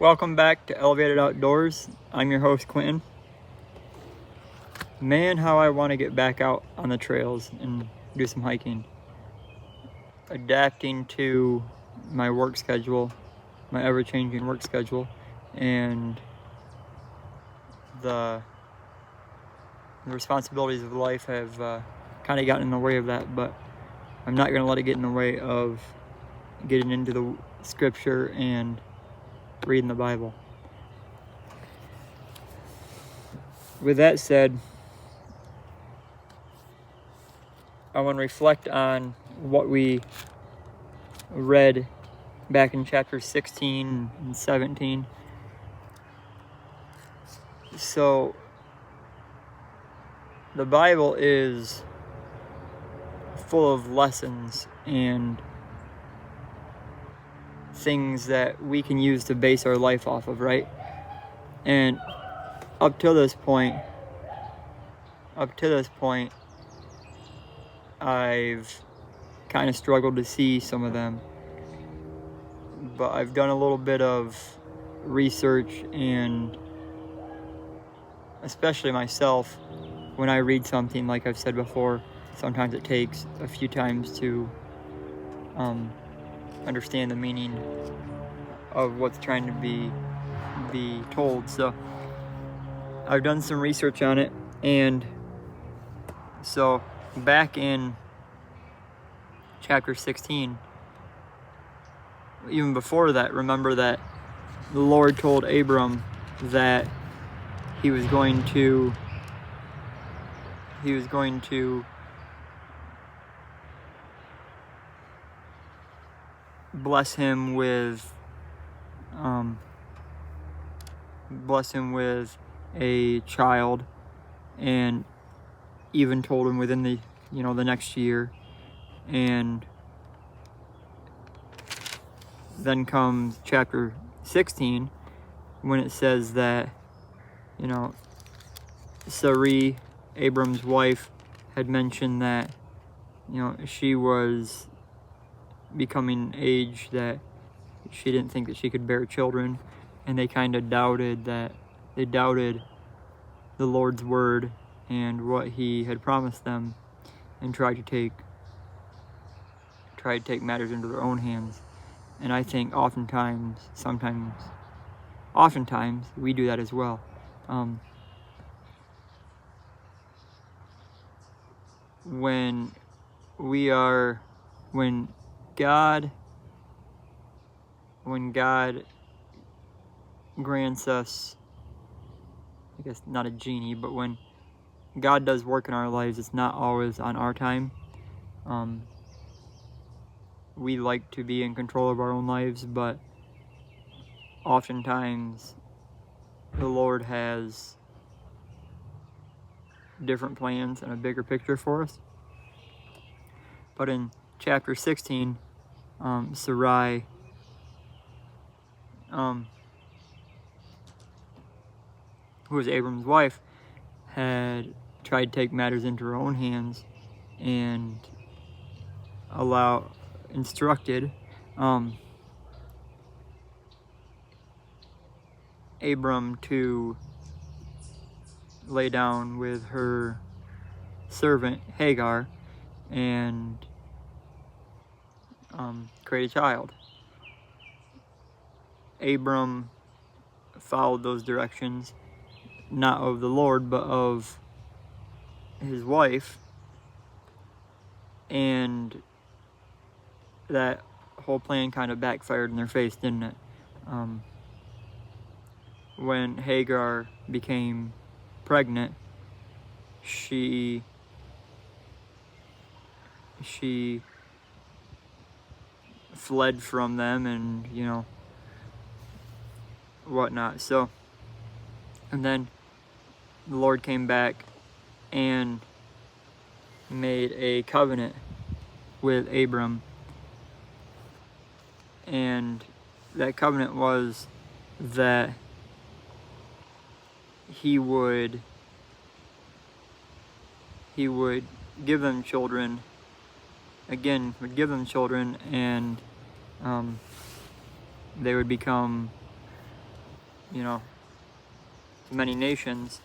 Welcome back to Elevated Outdoors. I'm your host, Quentin. Man, how I want to get back out on the trails and do some hiking. Adapting to my work schedule, my ever-changing work schedule, and the responsibilities of life have kind of gotten in the way of that, but I'm not going to let it get in the way of getting into the scripture and reading the Bible. With that said, I want to reflect on what we read back in chapter 16 and 17. So, the Bible is full of lessons and things that we can use to base our life off of, right? And up to this point, I've kind of struggled to see some of them, but I've done a little bit of research, and especially myself, when I read something, like I've said before, sometimes it takes a few times to understand the meaning of what's trying to be told. So I've done some research on it, and so back in chapter 16, even before that, remember that the Lord told Abram that he was going to bless him with a child, and even told him within the next year. And then comes chapter 16 when it says that Sarai, Abram's wife, had mentioned that she was becoming age that she didn't think that she could bear children, and they kind of doubted the Lord's word and what he had promised them, and tried to take matters into their own hands. And I think oftentimes we do that as well. When God grants us, I guess not a genie, but when God does work in our lives, it's not always on our time. We like to be in control of our own lives, but oftentimes the Lord has different plans and a bigger picture for us. But in chapter 16, Sarai, who was Abram's wife, had tried to take matters into her own hands and instructed Abram to lay down with her servant Hagar and create a child. Abram followed those directions, not of the Lord, but of his wife, and that whole plan kind of backfired in their face, didn't it? When Hagar became pregnant, she fled from them and whatnot. So, and then the Lord came back and made a covenant with Abram, and that covenant was that he would give them children, and they would become many nations,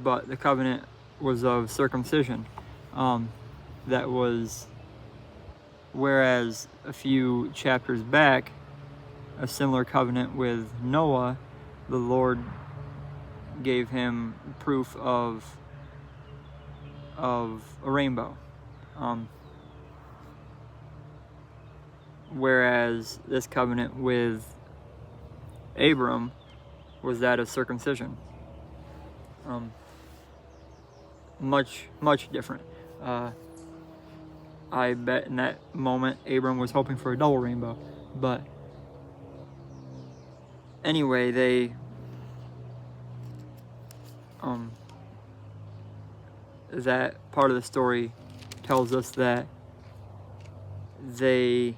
but the covenant was of circumcision. That was, whereas a few chapters back, a similar covenant with Noah, the Lord gave him proof of a rainbow. Whereas this covenant with Abram was that of circumcision. Much different. I bet in that moment Abram was hoping for a double rainbow. But anyway, that part of the story tells us that they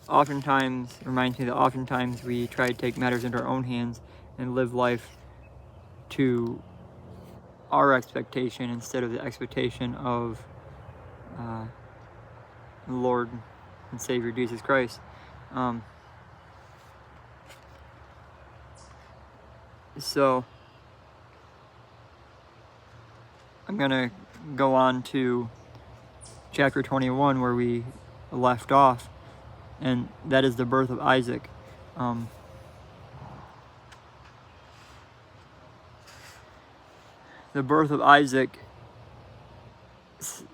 reminds me that oftentimes we try to take matters into our own hands and live life to our expectation instead of the expectation of the Lord and Savior Jesus Christ. So I'm going to go on to chapter 21 where we left off, and that is the birth of Isaac. The birth of Isaac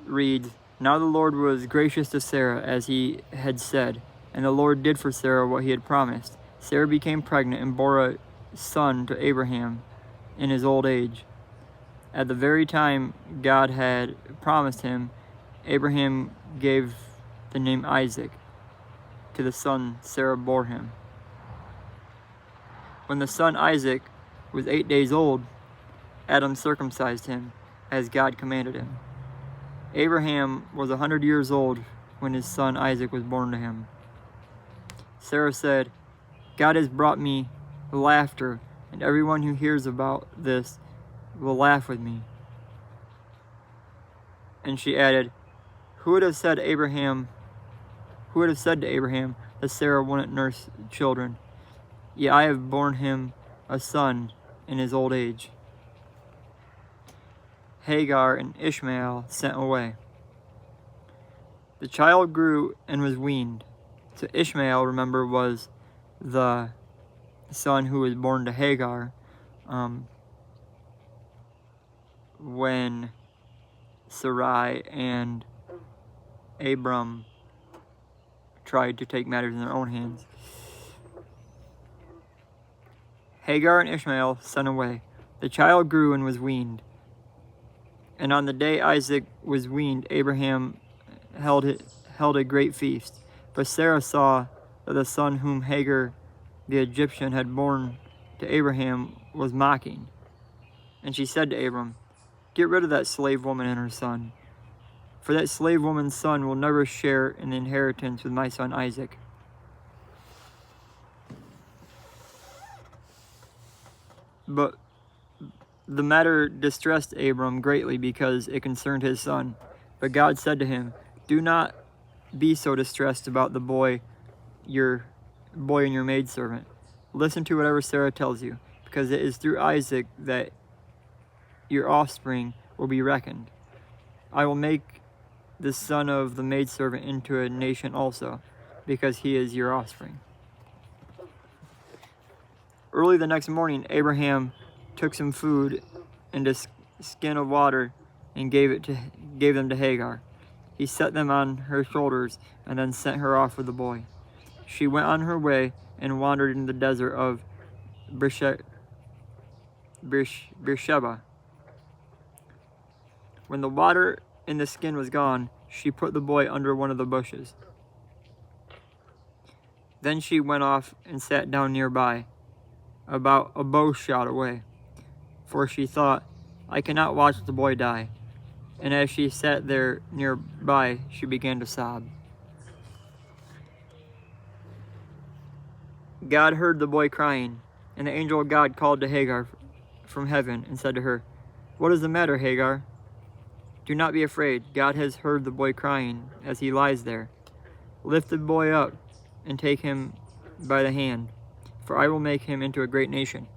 reads, "Now the Lord was gracious to Sarah as he had said, and the Lord did for Sarah what he had promised. Sarah became pregnant and bore a son to Abraham in his old age. At the very time God had promised him, Abraham gave the name Isaac to the son Sarah bore him. When the son Isaac was 8 days old, Adam circumcised him, as God commanded him. Abraham was 100 years old when his son Isaac was born to him. Sarah said, 'God has brought me laughter, and everyone who hears about this will laugh with me.' And she added, Who would have said to Abraham that Sarah wouldn't nurse children? Yet I have borne him a son in his old age." Hagar and Ishmael sent away. The child grew and was weaned. So Ishmael, remember, was the son who was born to Hagar when Sarai and Abram tried to take matters in their own hands. Hagar and Ishmael sent away. The child grew and was weaned. And on the day Isaac was weaned, Abraham held a great feast. For Sarah saw that the son whom Hagar the Egyptian had borne to Abraham was mocking. And she said to Abram, "Get rid of that slave woman and her son, for that slave woman's son will never share in the inheritance with my son Isaac." But the matter distressed Abram greatly because it concerned his son. But God said to him, "Do not be so distressed about the boy and your maidservant. Listen to whatever Sarah tells you, because it is through Isaac that your offspring will be reckoned. I will make the son of the maidservant into a nation also, because he is your offspring." Early the next morning, Abraham took some food and a skin of water and gave them to Hagar. He set them on her shoulders and then sent her off with the boy. She went on her way and wandered in the desert of Beersheba. When the water in the skin was gone, she put the boy under one of the bushes. Then she went off and sat down nearby, about a bow shot away, for she thought, "I cannot watch the boy die." And as she sat there nearby, she began to sob. God heard the boy crying, and the angel of God called to Hagar from heaven and said to her, "What is the matter, Hagar? Do not be afraid. God has heard the boy crying as he lies there. Lift the boy up and take him by the hand, for I will make him into a great nation."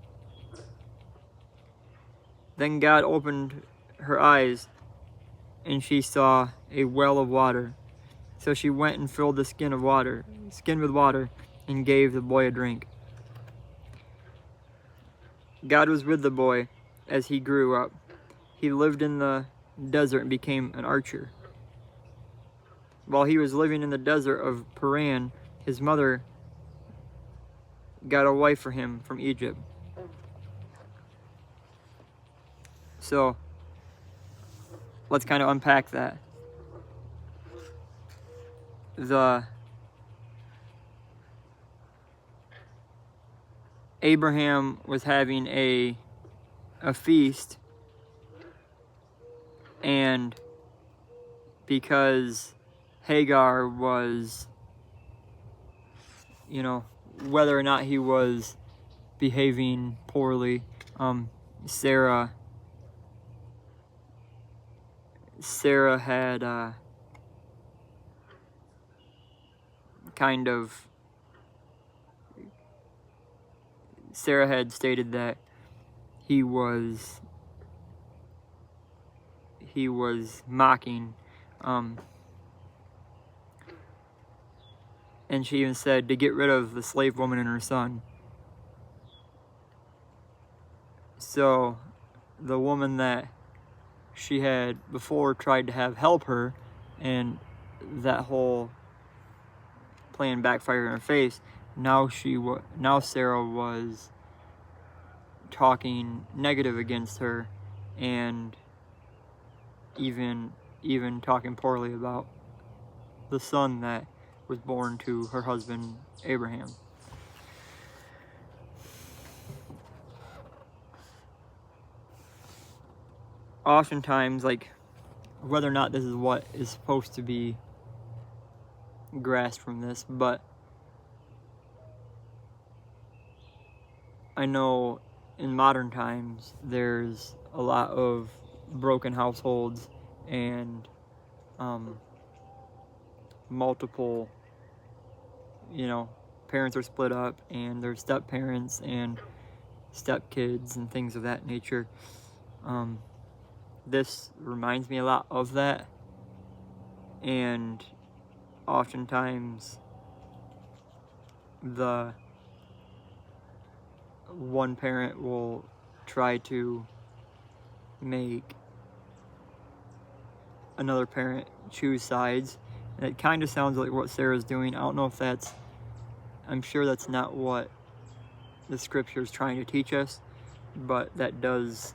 Then God opened her eyes, and she saw a well of water. So she went and filled the skin with water, and gave the boy a drink. God was with the boy as he grew up. He lived in the desert and became an archer. While he was living in the desert of Paran, his mother got a wife for him from Egypt. So let's kind of unpack that. Abraham was having a feast, and because Hagar was, whether or not he was behaving poorly, Sarah had Sarah had stated that he was mocking, and she even said to get rid of the slave woman and her son. So the woman that she had before tried to help her, and that whole plan backfired in her face. Now Sarah was talking negative against her, and even talking poorly about the son that was born to her husband Abraham. Oftentimes, whether or not this is what is supposed to be grasped from this, but I know in modern times there's a lot of broken households, and multiple, parents are split up, and there's step parents and step kids and things of that nature. This reminds me a lot of that, and oftentimes the one parent will try to make another parent choose sides, and it kind of sounds like what Sarah's doing. I don't know if I'm sure that's not what the scripture is trying to teach us, but that does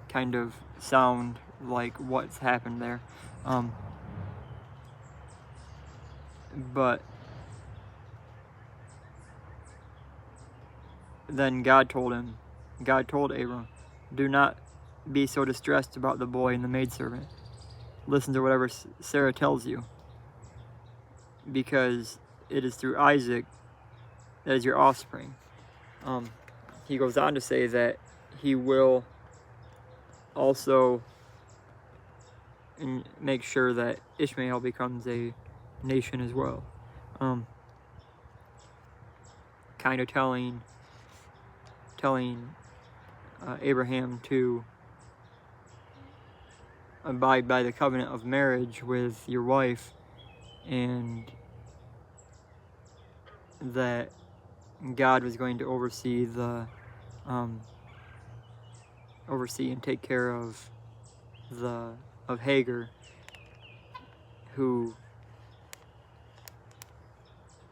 kind of sound like what's happened there. But then God told Abram, "Do not be so distressed about the boy and the maidservant. Listen to whatever Sarah tells you, because it is through Isaac that is your offspring." He goes on to say that he will also make sure that Ishmael becomes a nation as well. Kind of telling Abraham to abide by the covenant of marriage with your wife, and that God was going to oversee and take care of Hagar, who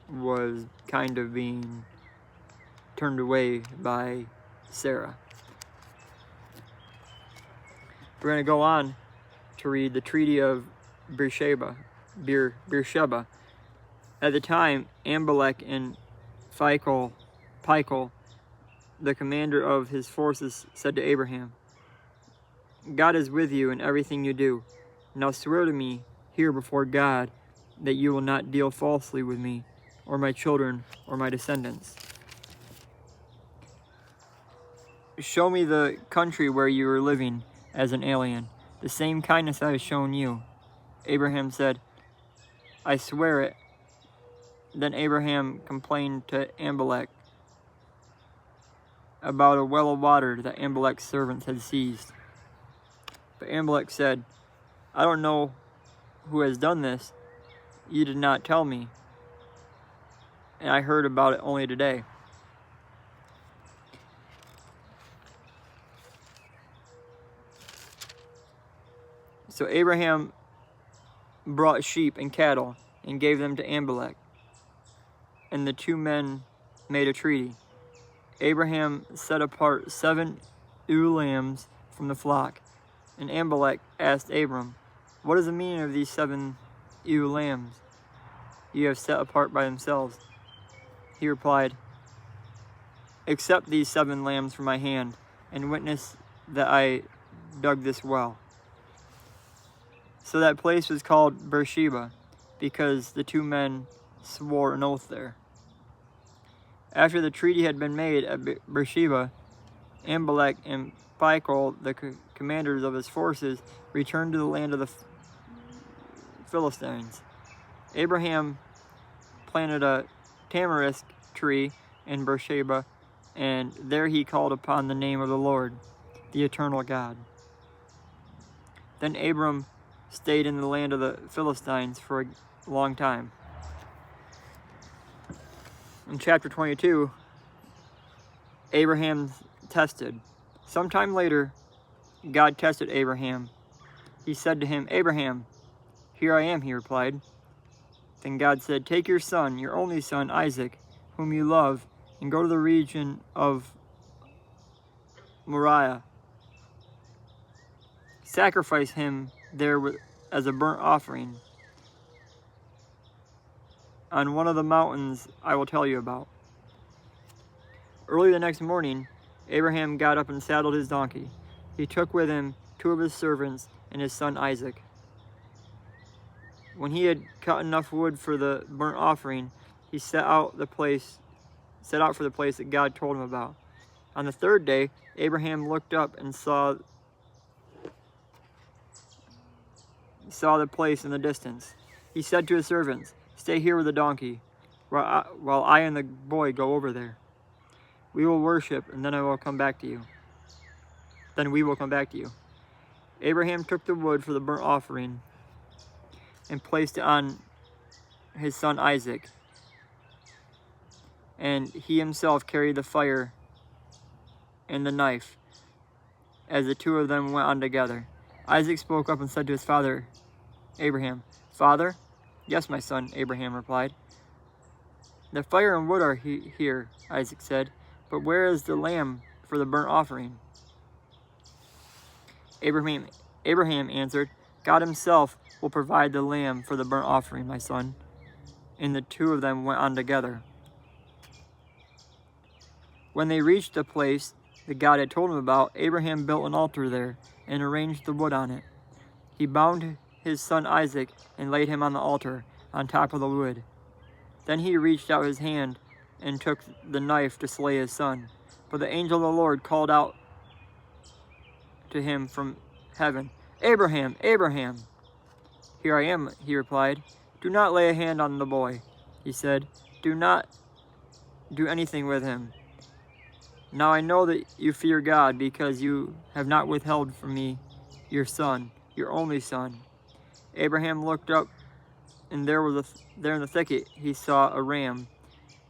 was kind of being turned away by Sarah. We're going to go on to read the Treaty of Beersheba. At the time, Amalek and Phicol, the commander of his forces, said to Abraham, "God is with you in everything you do. Now swear to me here before God that you will not deal falsely with me, or my children, or my descendants. Show me the country where you are living as an alien, the same kindness I have shown you." Abraham said, "I swear it Then Abraham complained to Abimelech about a well of water that Abimelech's servants had seized. But Abimelech said, I don't know who has done this. You did not tell me, and I heard about it only today. So Abraham brought sheep and cattle and gave them to Abimelech, and the two men made a treaty. Abraham set apart 7 ewe lambs from the flock, and Abimelech asked Abram, what is the meaning of these 7 ewe lambs you have set apart by themselves? He replied, accept these 7 lambs from my hand, and witness that I dug this well. So that place was called Beersheba, because the two men swore an oath there. After the treaty had been made at Beersheba, Abimelech and Phicol, the commanders of his forces, returned to the land of the Philistines. Abraham planted a tamarisk tree in Beersheba, and there he called upon the name of the Lord, the eternal God. Then Abram stayed in the land of the Philistines for a long time. In chapter 22, Abraham tested. Sometime later, God tested Abraham. He said to him, Abraham, here I am, he replied. Then God said, take your son, your only son, Isaac, whom you love, and go to the region of Moriah. Sacrifice him there as a burnt offering on one of the mountains I will tell you about. Early the next morning, Abraham got up and saddled his donkey. He took with him 2 of his servants and his son Isaac. When he had cut enough wood for the burnt offering, he set out for the place that God told him about. On the 3rd day, Abraham looked up and saw the place in the distance. He said to his servants, stay here with the donkey, while I and the boy go over there. We will worship, and then we will come back to you. Abraham took the wood for the burnt offering and placed it on his son Isaac, and he himself carried the fire and the knife as the 2 of them went on together. Isaac spoke up and said to his father Abraham, Father? Yes, my son, Abraham replied. The fire and wood are here, Isaac said, but where is the lamb for the burnt offering? Abraham answered, God himself will provide the lamb for the burnt offering, my son. And the 2 of them went on together. When they reached the place that God had told him about, Abraham built an altar there and arranged the wood on it. He bound his son Isaac and laid him on the altar on top of the wood. Then he reached out his hand and took the knife to slay his son. But the angel of the Lord called out to him from heaven, Abraham, Abraham. Here I am, he replied. Do not lay a hand on the boy, he said. Do not do anything with him. Now I know that you fear God, because you have not withheld from me your son, your only son. Abraham looked up, and there in the thicket he saw a ram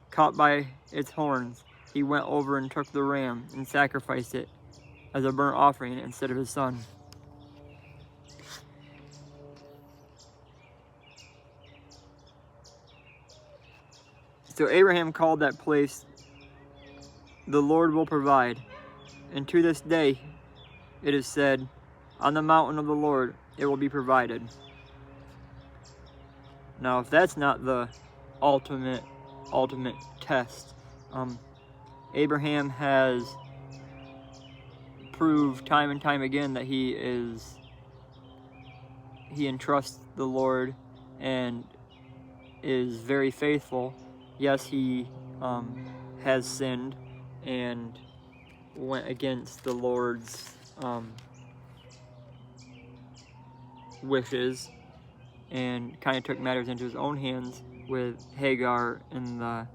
caught by its horns. He went over and took the ram and sacrificed it as a burnt offering instead of his son. So Abraham called that place, the Lord will provide. And to this day it is said, on the mountain of the Lord it will be provided. Now, if that's not the ultimate test, Abraham has proved time and time again that he entrusts the Lord and is very faithful. Yes, he has sinned and went against the Lord's wishes and kind of took matters into his own hands, with Hagar and the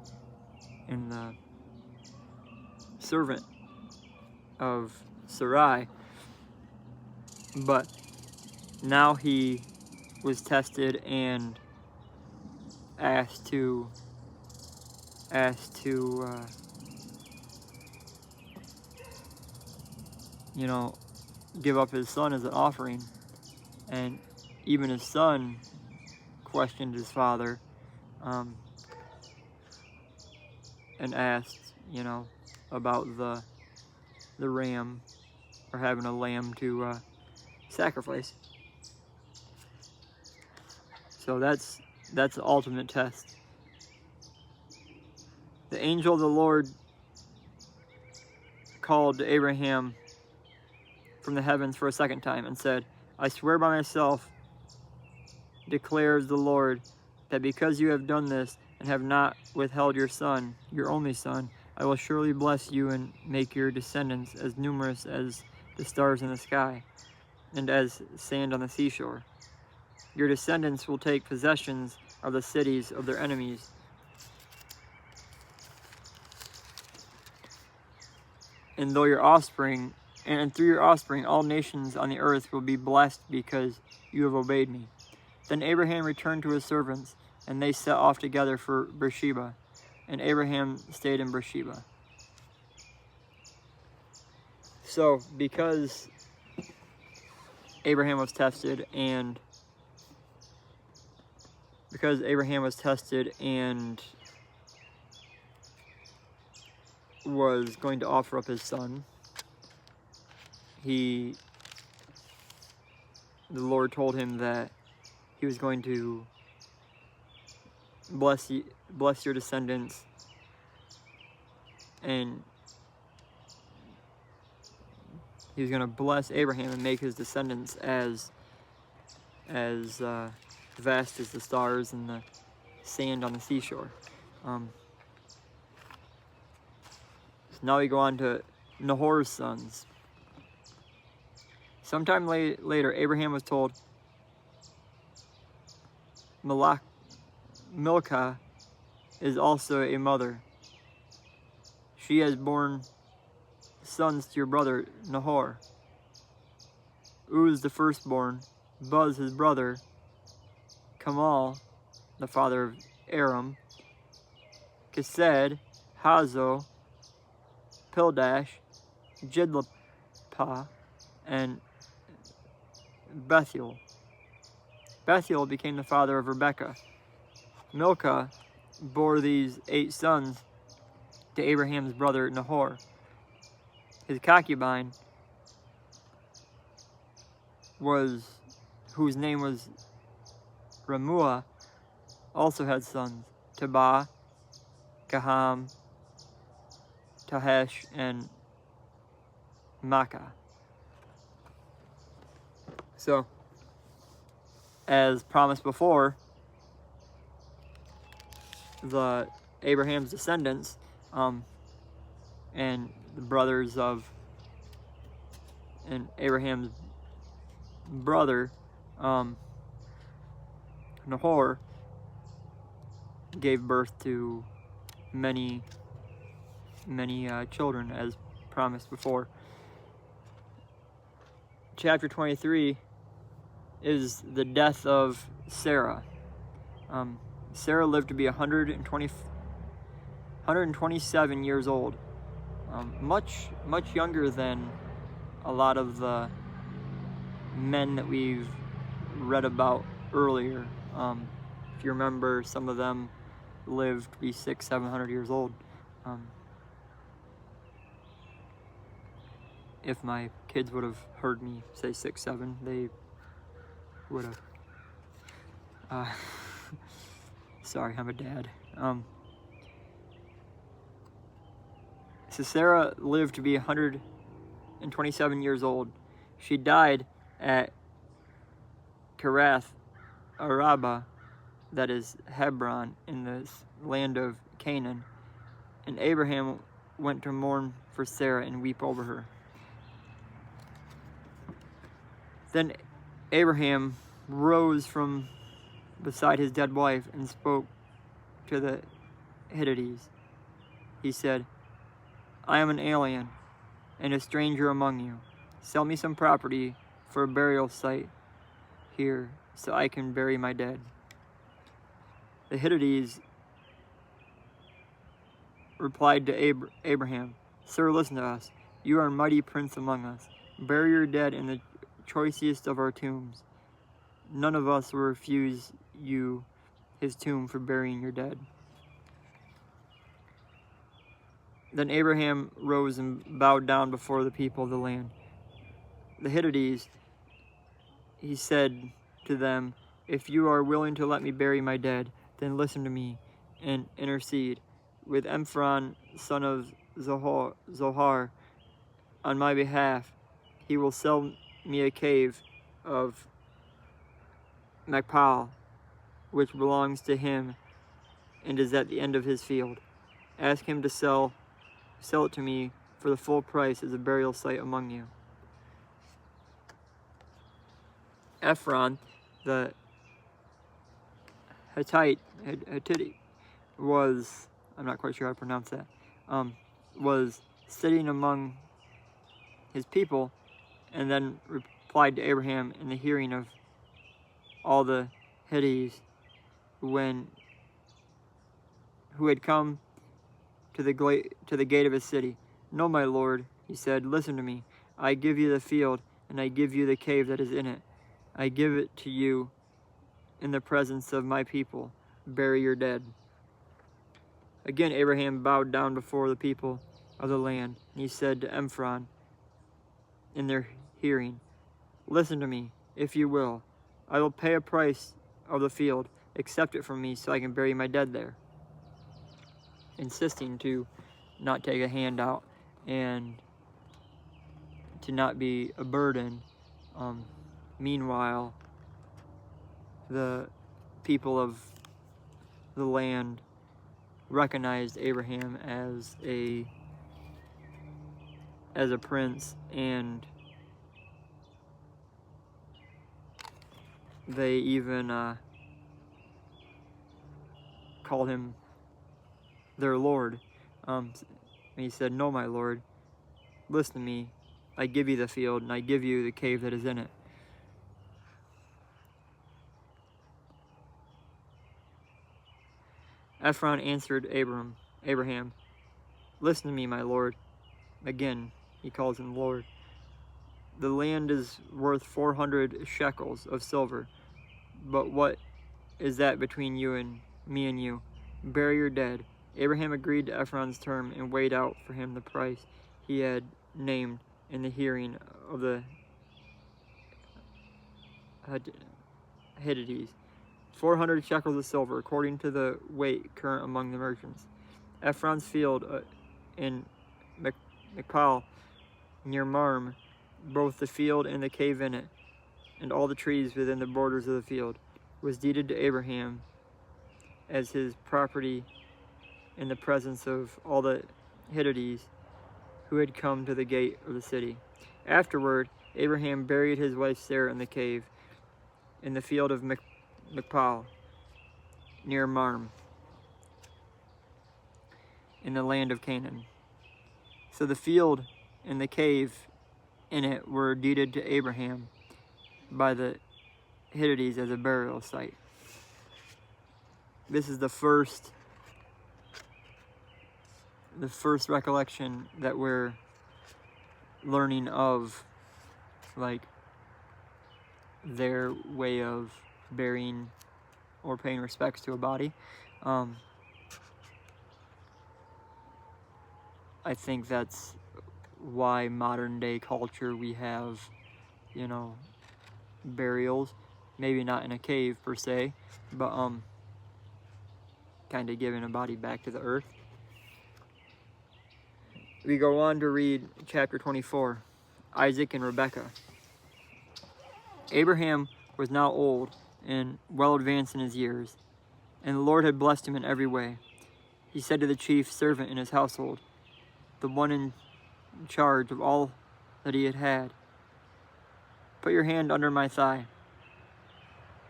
servant of Sarai, but now he was tested and asked to give up his son as an offering. And even his son questioned his father, and asked, about the ram, or having a lamb to sacrifice. So that's the ultimate test. The angel of the Lord called to Abraham from the heavens for a second time and said, "I swear by myself, declares the Lord, that because you have done this and have not withheld your son, your only son, I will surely bless you and make your descendants as numerous as the stars in the sky and as sand on the seashore. Your descendants will take possessions of the cities of their enemies. And through your offspring, all nations on the earth will be blessed because you have obeyed me." Then Abraham returned to his servants, and they set off together for Beersheba, and Abraham stayed in Beersheba. So, because Abraham was tested and was going to offer up his son, the Lord told him that he was going to bless your descendants, and he was going to bless Abraham and make his descendants as vast as the stars and the sand on the seashore. So now we go on to Nahor's sons. Sometime later, Abraham was told, Milcah is also a mother. She has borne sons to your brother Nahor. Uz the firstborn, Buz his brother, Kamal, the father of Aram, Kesed, Hazo, Pildash, Jidlapah, and Bethuel. Bethuel became the father of Rebekah. Milcah bore these 8 sons to Abraham's brother Nahor. His concubine, whose name was Remuah, also had sons, Tabah, Gaham, Tahesh, and Makkah. So, as promised before, the Abraham's descendants, and the brothers of, and Abraham's brother, Nahor, gave birth to many children, as promised before. Chapter 23 is the death of Sarah. Sarah lived to be 127 years old, much younger than a lot of the men that we've read about earlier. If you remember, some of them lived to be 600-700 years old. If my kids would have heard me say 6-7, they would have. Sorry, I'm a dad. So Sarah lived to be 127 years old. She died at Kirath Araba, that is Hebron, in the land of Canaan. And Abraham went to mourn for Sarah and weep over her. Then Abraham rose from beside his dead wife and spoke to the Hittites. He said, I am an alien and a stranger among you. Sell me some property for a burial site here so I can bury my dead. The Hittites replied to Abraham, Sir, listen to us. You are a mighty prince among us. Bury your dead in the choicest of our tombs. None of us will refuse you his tomb for burying your dead. Then Abraham rose and bowed down before the people of the land. The Hittites, he said to them, If you are willing to let me bury my dead, then listen to me and intercede with Ephron, son of Zohar, on my behalf. He will sell me a cave of Machpelah, which belongs to him and is at the end of his field. Ask him to sell it to me for the full price as a burial site among you. Ephron, the Hittite was, I'm not quite sure how to pronounce that, was sitting among his people, and then replied to Abraham in the hearing of all the Hittites who had come to the gate of his city. No, my lord, he said, listen to me. I give you the field, and I give you the cave that is in it. I give it to you in the presence of my people. Bury your dead. Again, Abraham bowed down before the people of the land, and he said to Ephron in their hearing, listen to me, if you will. I will pay a price of the field. Accept it from me so I can bury my dead there. Insisting to not take a handout and to not be a burden. Meanwhile, the people of the land recognized Abraham as a prince, and they even called him their lord. And he said, no, my lord, listen to me. I give you the field, and I give you the cave that is in it. Ephron answered Abraham, listen to me, my lord. Again, he calls him Lord. The land is worth 400 shekels of silver. But what is that between you and me and you? Bury your dead. Abraham agreed to Ephron's term and weighed out for him the price he had named in the hearing of the Hittites. 400 shekels of silver, according to the weight current among the merchants. Ephron's field in Machpelah, near Marm, both the field and the cave in it, and all the trees within the borders of the field, was deeded to Abraham as his property in the presence of all the Hittites who had come to the gate of the city. Afterward, Abraham buried his wife Sarah in the cave in the field of Machpelah, near Marm, in the land of Canaan. So the field and the cave in it were deeded to Abraham by the Hittites as a burial site. This is the first recollection that we're learning of, like, their way of burying or paying respects to a body. I think that's why modern day culture we have, burials, maybe not in a cave per se, but kind of giving a body back to the earth. We go on to read chapter 24, Isaac and Rebekah. Abraham was now old and well advanced in his years, and the Lord had blessed him in every way. He said to the chief servant in his household, the one in charge of all that he had, put your hand under my thigh.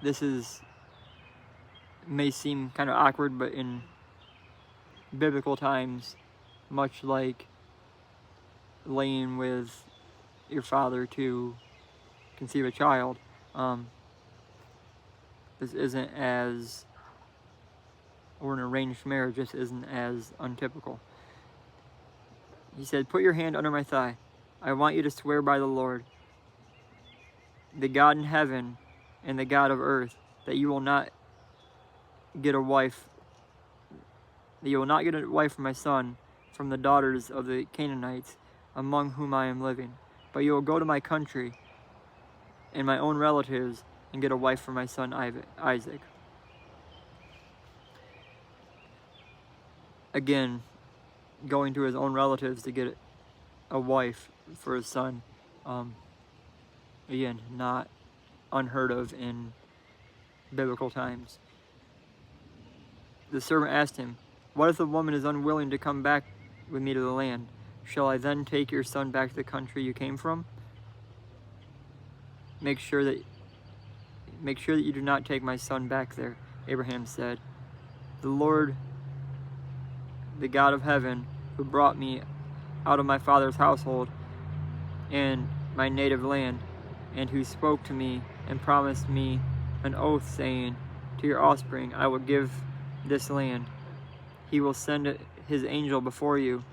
This is may seem kind of awkward, but in biblical times, much like laying with your father to conceive a child, this isn't as, or an arranged marriage, this isn't as untypical. He said, "Put your hand under my thigh. I want you to swear by the Lord, the God in heaven and the God of earth, that you will not get a wife, for my son from the daughters of the Canaanites among whom I am living, but you will go to my country and my own relatives and get a wife for my son Isaac." Again, going to his own relatives to get a wife for his son, again, not unheard of in biblical times. The servant asked him, "What if the woman is unwilling to come back with me to the land? Shall I then take your son back to the country you came from? Make sure that you do not take my son back there." Abraham said, "The Lord, the God of heaven, who brought me out of my father's household and my native land, and who spoke to me and promised me an oath, saying, 'To your offspring I will give this land.' He will send his angel before you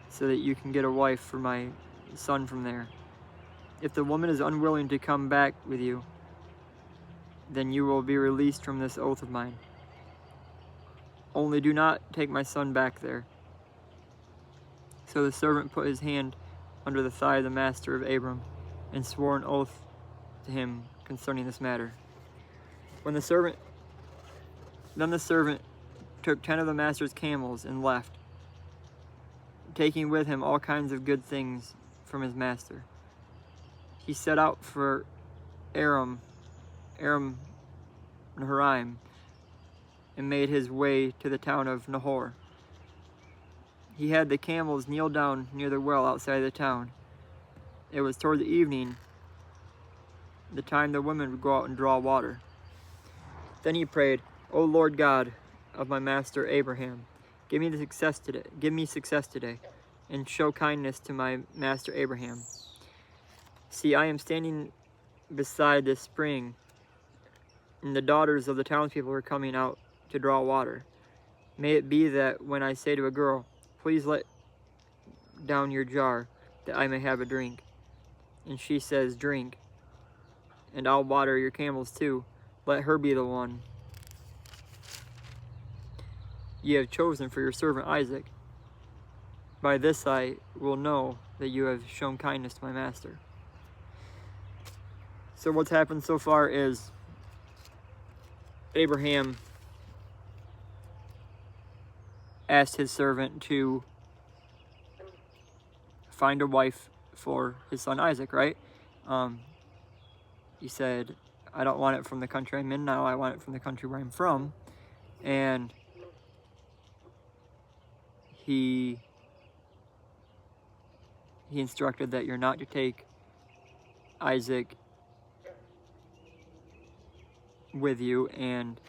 so that you can get a wife for my son from there. If the woman is unwilling to come back with you, then you will be released from this oath of mine. Only do not take my son back there." So the servant put his hand under the thigh of the master of Abram and swore an oath to him concerning this matter. Then the servant took 10 of the master's camels and left, taking with him all kinds of good things from his master. He set out for Aram Naharaim, and made his way to the town of Nahor. He had the camels kneel down near the well outside the town. It was toward the evening, the time the women would go out and draw water. Then he prayed, "O Lord God of my master Abraham, give me success today, and show kindness to my master Abraham. See, I am standing beside this spring, and the daughters of the townspeople are coming out to draw water. May it be that when I say to a girl, 'Please let down your jar, that I may have a drink,' and she says, 'Drink, and I'll water your camels too,' let her be the one you have chosen for your servant Isaac. By this I will know that you have shown kindness to my master." So what's happened so far is Abraham asked his servant to find a wife for his son Isaac, right? He said, "I don't want it from the country I'm in now, I want it from the country where I'm from." And he instructed that you're not to take Isaac with you, and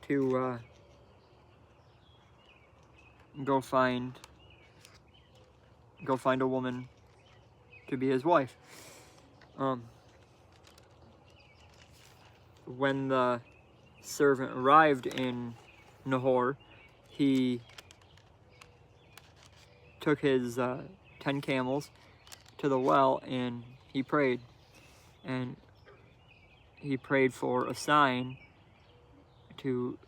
to go find a woman to be his wife. When the servant arrived in Nahor, he took his 10 camels to the well, and he prayed. And he prayed for a sign to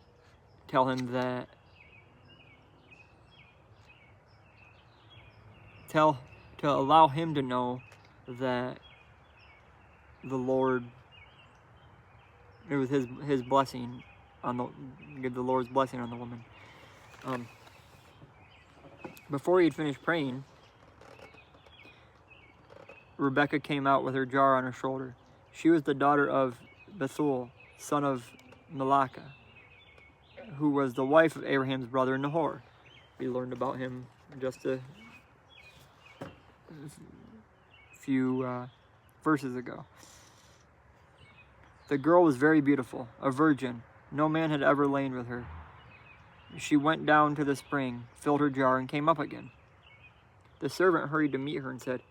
tell him that, to allow him to know that the Lord, it was his blessing on the Lord's blessing on the woman. Before he had finished praying, Rebecca came out with her jar on her shoulder. She was the daughter of Bethuel, son of Milcah, who was the wife of Abraham's brother Nahor. We learned about him just a few verses ago. The girl was very beautiful, a virgin. No man had ever lain with her. She went down to the spring, filled her jar, and came up again. The servant hurried to meet her and said,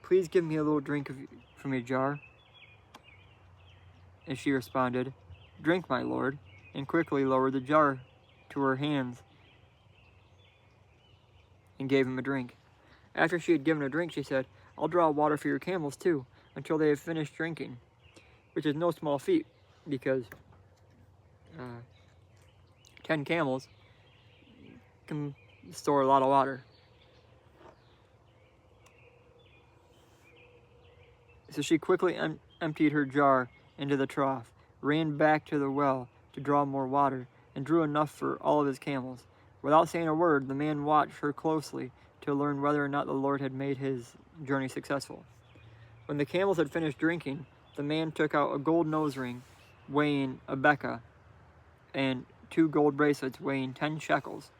"Please give me a little drink from your jar." And she responded, "Drink, my lord," and quickly lowered the jar to her hands and gave him a drink. After she had given a drink, she said, "I'll draw water for your camels too, until they have finished drinking," which is no small feat, because 10 camels can store a lot of water. So she quickly emptied her jar into the trough, ran back to the well to draw more water, and drew enough for all of his camels. Without saying a word, the man watched her closely to learn whether or not the Lord had made his journey successful. When the camels had finished drinking, the man took out a gold nose ring weighing a beka and 2 gold bracelets weighing 10 shekels.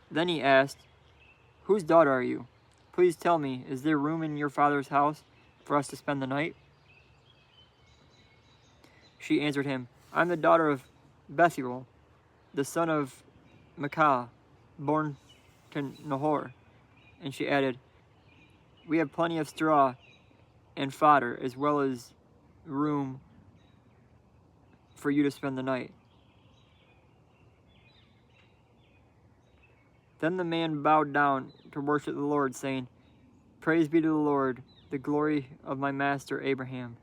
Then he asked, "Whose daughter are you? Please tell me, is there room in your father's house for us to spend the night?" She answered him, "I'm the daughter of Bethuel, the son of Micah, born to Nahor." And she added, "We have plenty of straw and fodder, as well as room for you to spend the night." Then the man bowed down to worship the Lord, saying, "Praise be to the Lord, the glory of my master Abraham,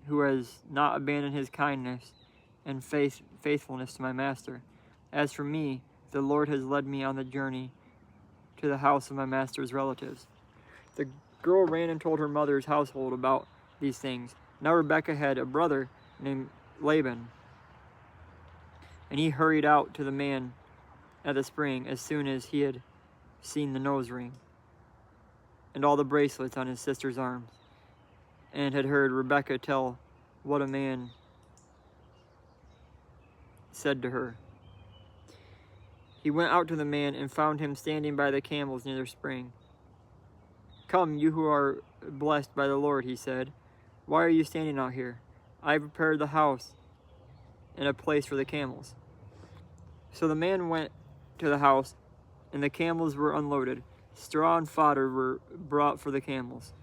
who has not abandoned his kindness and faithfulness to my master. As for me, the Lord has led me on the journey to the house of my master's relatives." The girl ran and told her mother's household about these things. Now Rebekah had a brother named Laban, and he hurried out to the man at the spring as soon as he had seen the nose ring and all the bracelets on his sister's arms, and had heard Rebekah tell what a man said to her. He went out to the man and found him standing by the camels near the spring. "Come, you who are blessed by the Lord," he said. "Why are you standing out here? I have prepared the house and a place for the camels." So the man went to the house, and the camels were unloaded. Straw and fodder were brought for the camels,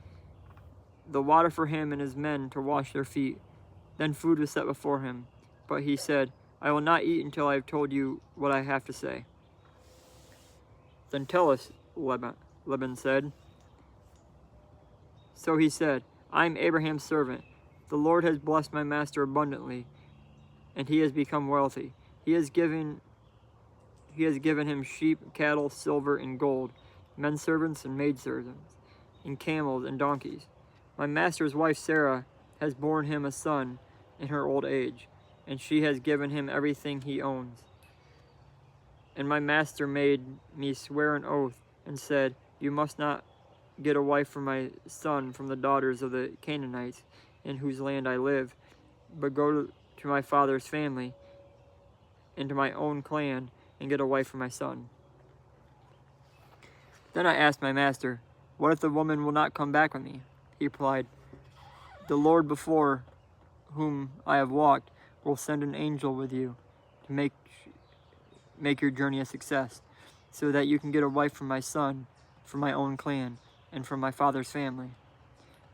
the water for him and his men to wash their feet. Then food was set before him. But he said, "I will not eat until I have told you what I have to say." "Then tell us," Laban said. So he said, "I am Abraham's servant. The Lord has blessed my master abundantly, and he has become wealthy. He has given him sheep, cattle, silver, and gold, men servants and maid servants, and camels and donkeys. My master's wife Sarah has borne him a son in her old age, and she has given him everything he owns. And my master made me swear an oath and said, 'You must not get a wife for my son from the daughters of the Canaanites in whose land I live, but go to my father's family and to my own clan and get a wife for my son.' Then I asked my master, 'What if the woman will not come back with me?' He replied, 'The Lord before whom I have walked will send an angel with you to make your journey a success, so that you can get a wife for my son, from my own clan, and from my father's family.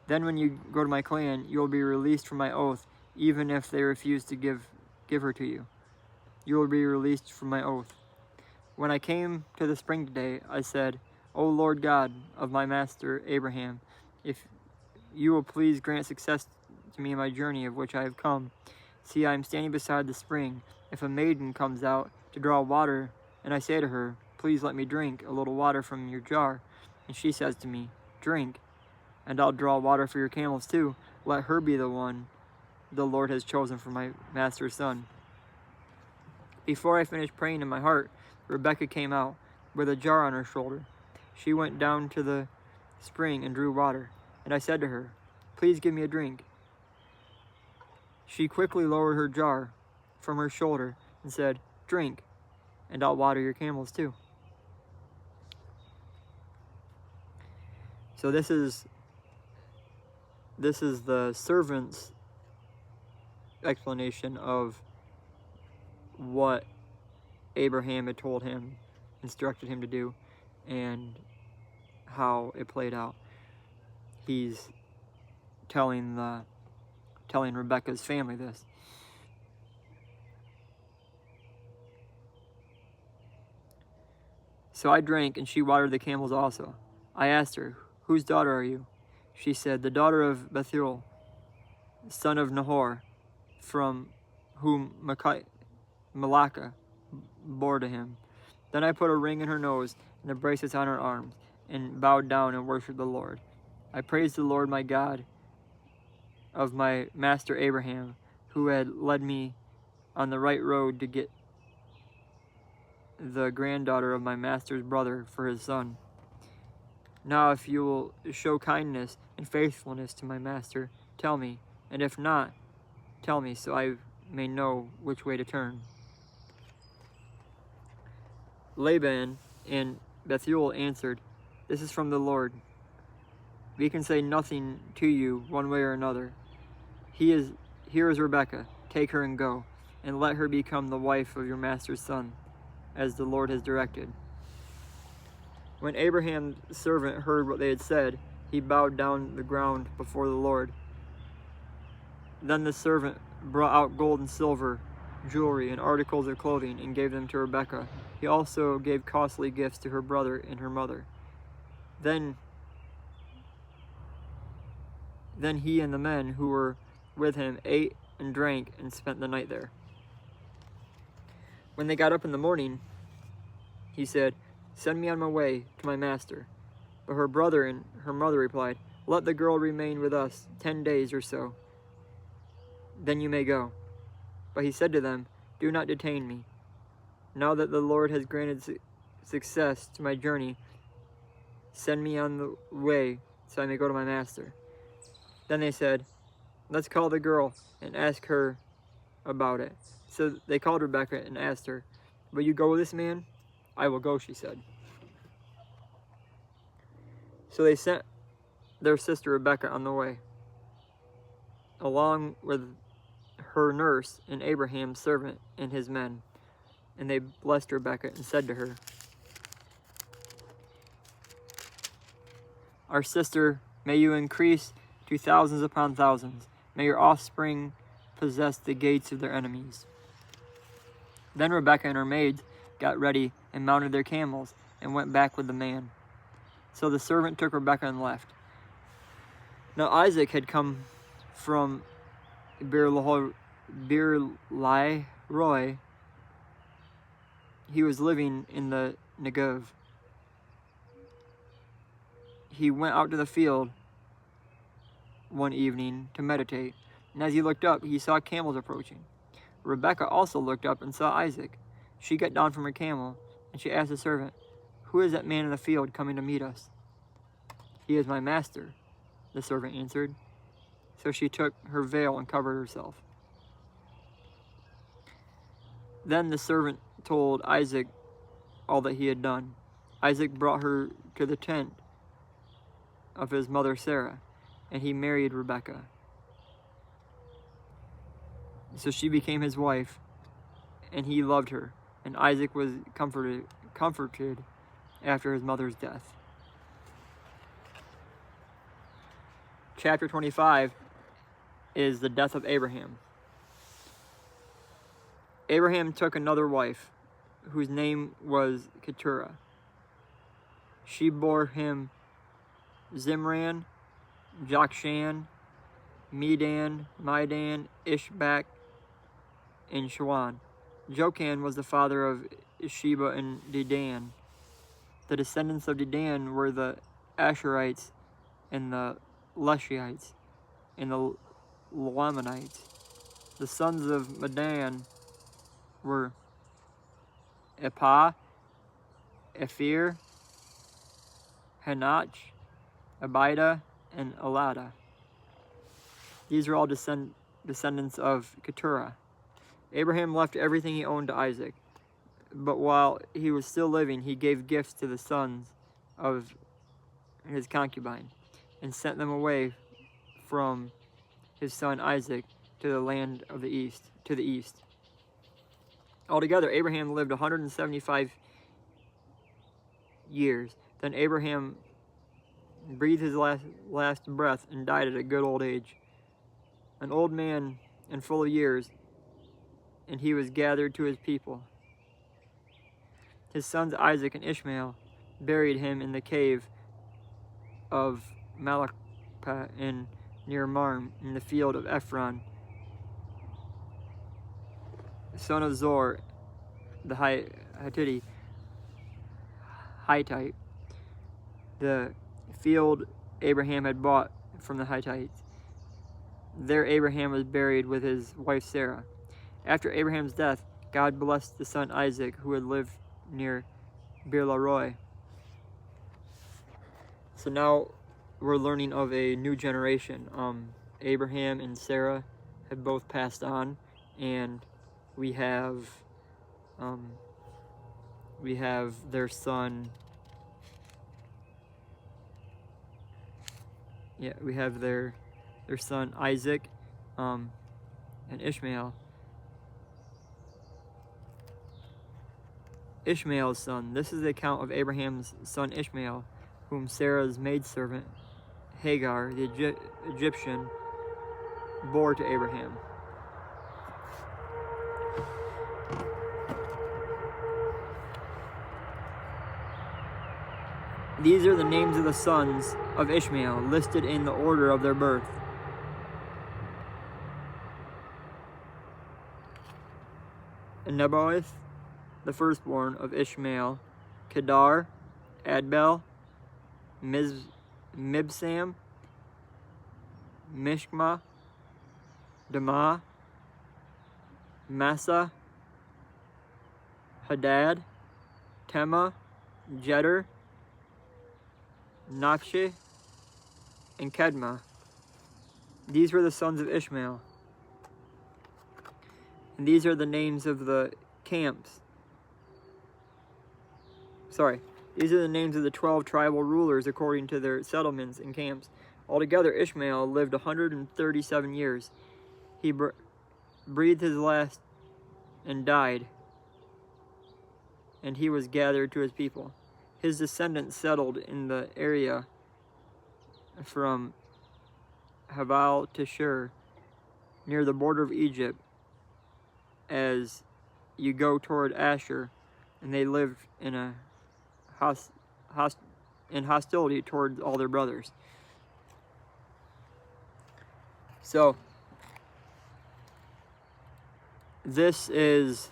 Then when you go to my clan, you will be released from my oath, even if they refuse to give her to you. You will be released from my oath.' When I came to the spring today, I said, 'O Lord God of my master Abraham, if you will please grant success to me in my journey of which I have come. See, I am standing beside the spring. If a maiden comes out to draw water, and I say to her, "Please let me drink a little water from your jar," and she says to me, "Drink, and I'll draw water for your camels too," let her be the one the Lord has chosen for my master's son." Before I finished praying in my heart, Rebekah came out with a jar on her shoulder. She went down to the spring and drew water, and I said to her, "Please give me a drink." She quickly lowered her jar from her shoulder and said, "Drink, and I'll water your camels too." So this is the servant's explanation of what Abraham had told him, instructed him to do, and how it played out. He's telling Rebecca's family this. So I drank, and she watered the camels also. I asked her, "Whose daughter are you?" She said, "The daughter of Bethuel, son of Nahor, from whom Malacca bore to him." Then I put a ring in her nose and the bracelets on her arms, and bowed down and worshipped the Lord. I praised the Lord my God of my master Abraham, who had led me on the right road to get the granddaughter of my master's brother for his son. Now if you will show kindness and faithfulness to my master, tell me, and if not, tell me, so I may know which way to turn. Laban and Bethuel answered, "This is from the Lord. We can say nothing to you one way or another. Here is Rebekah. Take her and go, and let her become the wife of your master's son, as the Lord has directed." When Abraham's servant heard what they had said, he bowed down the ground before the Lord. Then the servant brought out gold and silver, jewelry, and articles of clothing, and gave them to Rebekah. He also gave costly gifts to her brother and her mother. Then he and the men who were with him ate and drank and spent the night there. When they got up in the morning, he said, "Send me on my way to my master." But her brother and her mother replied, "Let the girl remain with us 10 days or so. Then you may go." But he said to them, "Do not detain me. Now that the Lord has granted success to my journey, send me on the way so I may go to my master." Then they said, "Let's call the girl and ask her about it." So they called Rebekah and asked her, "Will you go with this man?" "I will go," she said. So they sent their sister Rebekah on the way, along with her nurse and Abraham's servant and his men. And they blessed Rebekah and said to her, "Our sister, may you increase to thousands upon thousands. May your offspring possess the gates of their enemies." Then Rebekah and her maids got ready and mounted their camels and went back with the man. So the servant took Rebekah and left. Now Isaac had come from Beer-lahai-roi. He was living in the Negev. He went out to the field one evening to meditate, and as he looked up, he saw camels approaching. Rebekah also looked up and saw Isaac. She got down from her camel, and she asked the servant, "Who is that man in the field coming to meet us?" "He is my master," the servant answered. So she took her veil and covered herself. Then the servant told Isaac all that he had done. Isaac brought her to the tent of his mother Sarah, and he married Rebekah. So she became his wife, and he loved her, and Isaac was comforted after his mother's death. Chapter 25 is the death of Abraham. Abraham took another wife, whose name was Keturah. She bore him Zimran, Jokshan, Medan, Midan, Ishbak, and Shawan. Jokan was the father of Sheba and Dedan. The descendants of Dedan were the Asherites and the Leshiites and the Lamanites. The sons of Medan were Ephah, Ephir, Hanach, Abida, and Elada. These are all descendants of Keturah. Abraham left everything he owned to Isaac, but while he was still living, he gave gifts to the sons of his concubine and sent them away from his son Isaac to the land of the east, to the east. Altogether, Abraham lived 175 years. Then Abraham breathed his last breath and died at a good old age, an old man and full of years, and he was gathered to his people. His sons Isaac and Ishmael buried him in the cave of Malachah near Mamre, in the field of Ephron, son of Zor, the Hittite, the field Abraham had bought from the Hittites. There Abraham was buried with his wife Sarah. After Abraham's death, God blessed the son Isaac, who had lived near Beer-lahai. So now we're learning of a new generation. Abraham and Sarah have both passed on, and we have their son. Yeah, we have their son Isaac, and Ishmael. Ishmael's son. This is the account of Abraham's son Ishmael, whom Sarah's maidservant Hagar, the Egyptian, bore to Abraham. These are the names of the sons of Ishmael, listed in the order of their birth. Nebaioth, the firstborn of Ishmael, Kedar, Adbel, Mibsam, Mishma, Damah, Massa, Hadad, Tema, Jeter, Naphtali, and Kedma. These were the sons of Ishmael. And these are the names of the camps. These are the names of the 12 tribal rulers according to their settlements and camps. Altogether, Ishmael lived 137 years. He breathed his last and died, and he was gathered to his people. His descendants settled in the area from Haval to Shur, near the border of Egypt, as you go toward Asher, and they lived in a hostility towards all their brothers. So this is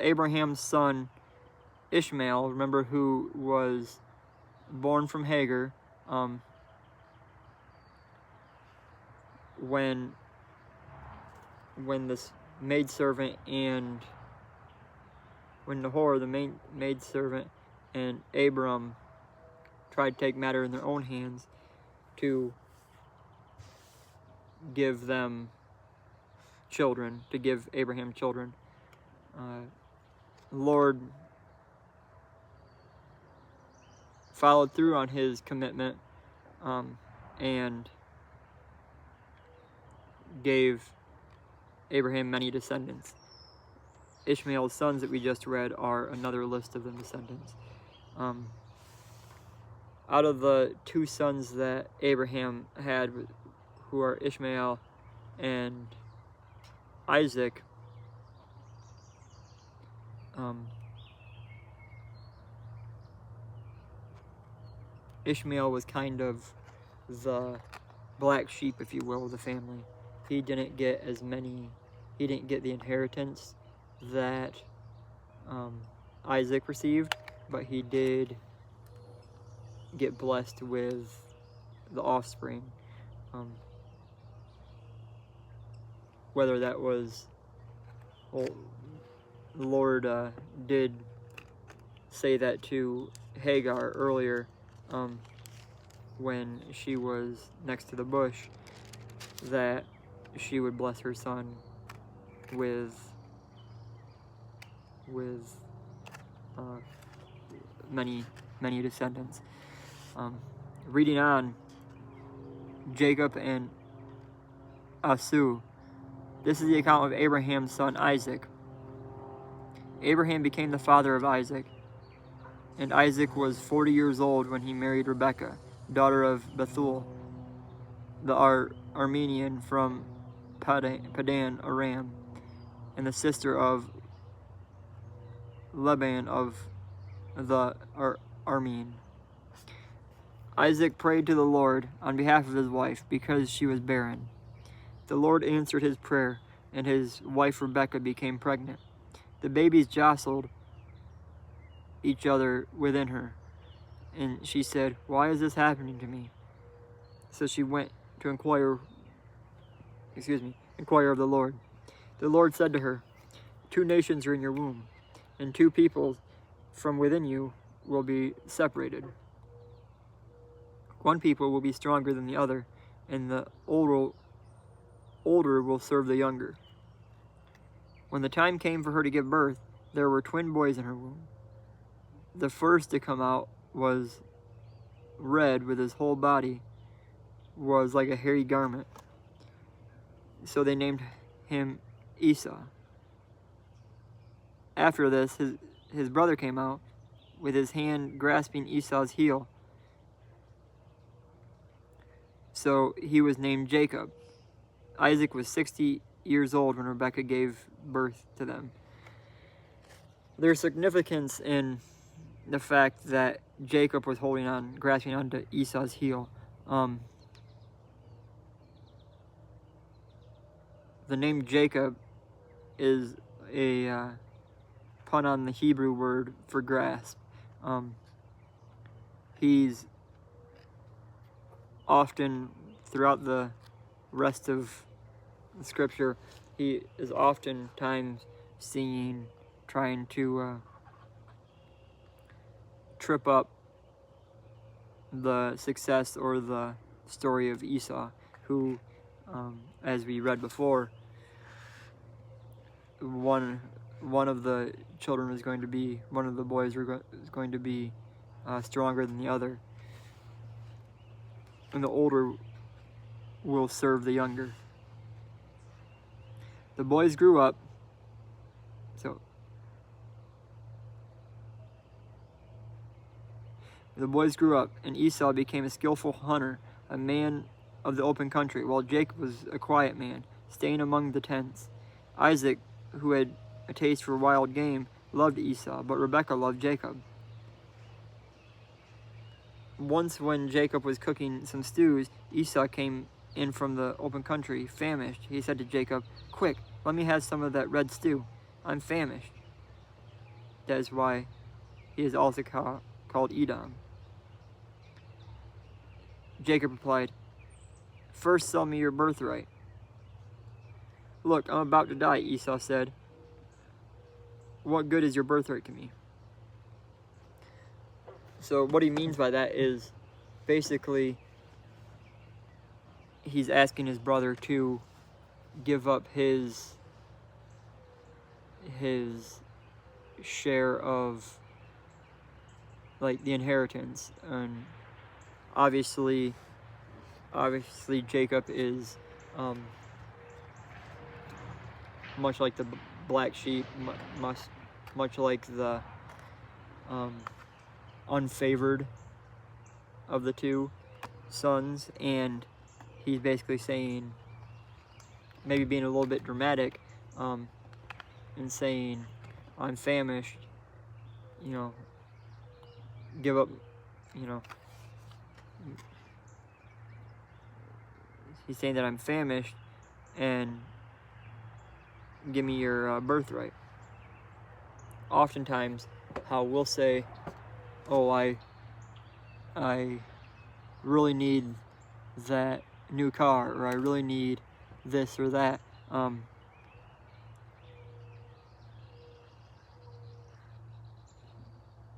Abraham's son Ishmael, remember, who was born from Hagar when this maidservant and when Nahor, the maidservant, and Abram tried to take matter in their own hands to give them children, to give Abraham children. Lord followed through on his commitment and gave Abraham many descendants. Ishmael's sons that we just read are another list of the descendants. Out of the two sons that Abraham had, who are Ishmael and Isaac, Ishmael was kind of the black sheep, if you will, of the family. He didn't get the inheritance that Isaac received, but he did get blessed with the offspring. Whether that was, well, the Lord did say that to Hagar earlier when she was next to the bush, that she would bless her son with many descendants. Reading on, Jacob and Esau. This is the account of Abraham's son Isaac. Abraham became the father of Isaac, and Isaac was 40 years old when he married Rebekah, daughter of Bethuel, the Aramean from Padan Aram, and the sister of Laban of the Aramean. Isaac prayed to the Lord on behalf of his wife because she was barren. The Lord answered his prayer, and his wife Rebekah became pregnant. The babies jostled each other within her, and she said, "Why is this happening to me?" So she went to inquire of the Lord. The Lord said to her, "Two nations are in your womb, and two peoples from within you will be separated. One people will be stronger than the other, and the older will serve the younger." When the time came for her to give birth, there were twin boys in her womb. The first to come out was red, with his whole body was like a hairy garment. So they named him Esau. After this, his brother came out, with his hand grasping Esau's heel. So he was named Jacob. Isaac was 60 years old when Rebekah gave birth to them. There's significance in the fact that Jacob was grasping onto Esau's heel. The name Jacob is a pun on the Hebrew word for grasp. He's often, throughout the rest of the scripture, he is oftentimes seen trying to trip up the success or the story of Esau, who, as we read before, one of the children was going to be, one of the boys is going to be stronger than the other, and the older will serve the younger. The boys grew up, and Esau became a skillful hunter, a man of the open country, while Jacob was a quiet man, staying among the tents. Isaac, who had a taste for wild game, loved Esau, but Rebekah loved Jacob. Once when Jacob was cooking some stews, Esau came in from the open country, famished. He said to Jacob, "Quick, let me have some of that red stew. I'm famished." That is why he is also called Edom. Jacob replied, "First sell me your birthright." "Look, I'm about to die," Esau said. "What good is your birthright to me?" So what he means by that is basically he's asking his brother to give up his share of, like, the inheritance. And obviously Jacob is much like the black sheep, much like the unfavored of the two sons, and he's basically saying, maybe being a little bit dramatic, and saying, "I'm famished, give up, he's saying that I'm famished, and give me your birthright." Oftentimes, how we'll say, "Oh, I really need that new car," or "I really need this or that."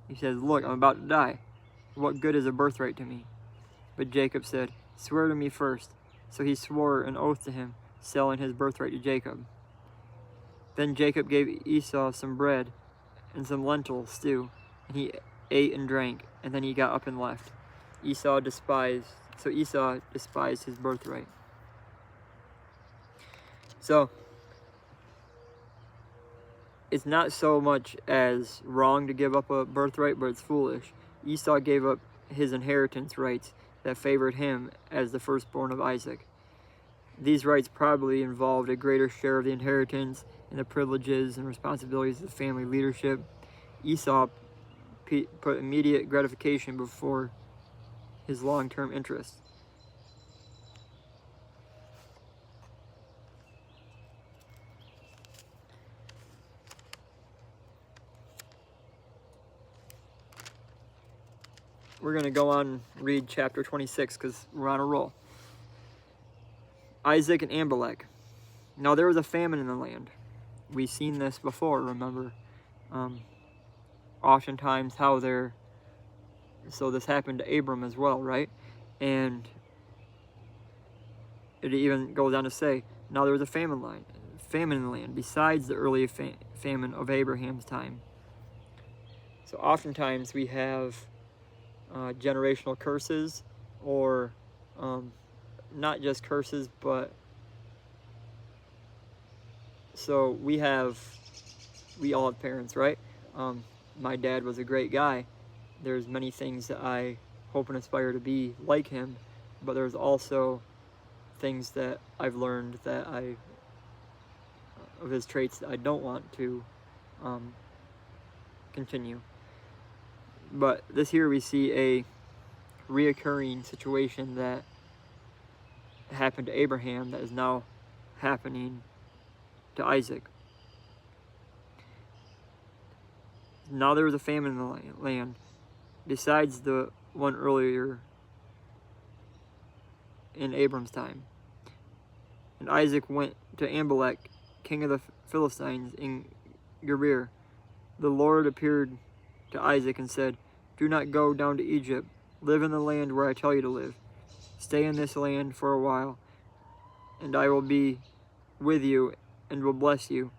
He says, "Look, I'm about to die. What good is a birthright to me?" But Jacob said, "Swear to me first." So he swore an oath to him, selling his birthright to Jacob. Then Jacob gave Esau some bread and some lentil stew, and he ate and drank, and then he got up and left. Esau despised So Esau despised his birthright. So it's not so much as wrong to give up a birthright, but it's foolish. Esau gave up his inheritance rights that favored him as the firstborn of Isaac. These rights probably involved a greater share of the inheritance and the privileges and responsibilities of family leadership. Esau put immediate gratification before his long-term interests. We're going to go on and read chapter 26 because we're on a roll. Isaac and Abimelech. Now there was a famine in the land. We've seen this before, remember? Oftentimes how so this happened to Abram as well, right? And it even goes on to say, now there was a famine in the land, besides the early famine of Abraham's time. So oftentimes we have generational curses, or not just curses, but so we all have parents, right? My dad was a great guy. There's many things that I hope and aspire to be like him, but there's also things that I've learned that of his traits that I don't want to continue. But this here we see a reoccurring situation that happened to Abraham that is now happening to Isaac. Now there was a famine in the land, besides the one earlier in Abram's time. And Isaac went to Abimelech, king of the Philistines, in Gerar. The Lord appeared to Isaac and said, do not go down to Egypt. Live in the land where I tell you to live. Stay in this land for a while, and I will be with you and will bless you.